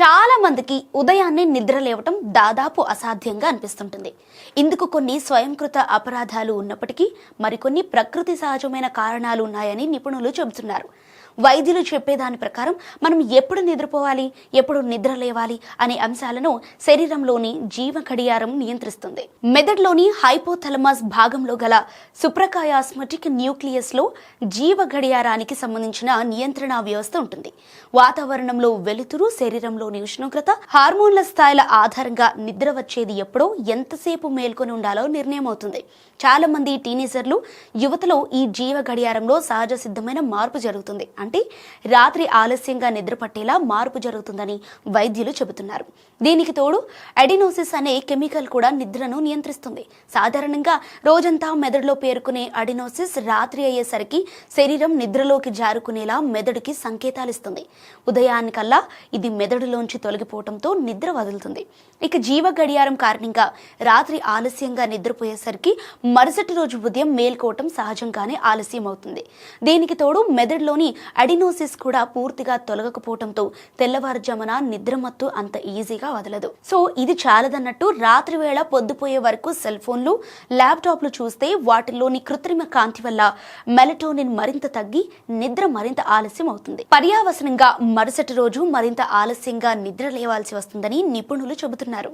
చాలా మందికి ఉదయాన్నే నిద్ర లేవటం దాదాపు అసాధ్యంగా అనిపిస్తుంటుంది. ఇందుకు కొన్ని స్వయంకృత అపరాధాలు ఉన్నప్పటికీ మరికొన్ని ప్రకృతి సహజమైన కారణాలు ఉన్నాయని నిపుణులు చెబుతున్నారు. వైద్యులు చెప్పేదాని ప్రకారం మనం ఎప్పుడు నిద్రపోవాలి, ఎప్పుడు నిద్ర లేవాలి అనే అంశాలను శరీరంలోని జీవ గడియారం నియంత్రిస్తుంది. మెదడులోని హైపోథలమస్ భాగంలో గల సుప్రకాయాస్మటిక్ న్యూక్లియస్ లో జీవ గడియారానికి సంబంధించిన నియంత్రణ వ్యవస్థ ఉంటుంది. వాతావరణంలో వెలుతురు, శరీరంలోని ఉష్ణోగ్రత, హార్మోన్ల స్థాయిల ఆధారంగా నిద్ర వచ్చేది ఎప్పుడో, ఎంతసేపు మేల్కొని ఉండాలో నిర్ణయం అవుతుంది. చాలా మంది టీనేజర్లు, యువతలో ఈ జీవ గడియారంలో సహజ సిద్ధమైన మార్పు జరుగుతుంది. అంటే రాత్రి ఆలస్యంగా నిద్ర పట్టేలా మార్పు జరుగుతుందని వైద్యులు చెబుతున్నారు. దీనికి తోడు అడినోసిస్ అనే కెమికల్ కూడా నిద్రను నియంత్రిస్తుంది. సాధారణంగా రోజంతా మెదడులో పేరుకునే అడినోసిస్ రాత్రి అయ్యేసరికి శరీరం నిద్రలోకి జారుకునేలా మెదడుకి సంకేతాలు ఇస్తుంది. ఉదయానికల్లా ఇది మెదడులోంచి తొలగిపోవడంతో నిద్ర వదులుతుంది. ఇక జీవ గడియారం కారణంగా రాత్రి ఆలస్యంగా నిద్రపోయేసరికి మరుసటి రోజు ఉదయం మేల్కోవటం సహజంగానే ఆలస్యం అవుతుంది. దీనికి తోడు మెదడులోని అడినోసిస్ కూడా పూర్తిగా తొలగకపోవడంతో తెల్లవారుజామున నిద్రమత్తు అంత ఈజీగా వదలదు. సో ఇది చాలదన్నట్టు రాత్రి వేళ పొద్దుపోయే వరకు సెల్ ఫోన్లు, ల్యాప్టాప్లు చూస్తే వాటిలోని కృత్రిమ కాంతి వల్ల మెలటోనిన్ మరింత తగ్గి నిద్ర మరింత ఆలస్యం అవుతుంది. పర్యావసనంగా మరుసటి రోజు మరింత ఆలస్యంగా నిద్ర లేవాల్సి వస్తుందని నిపుణులు చెబుతున్నారు.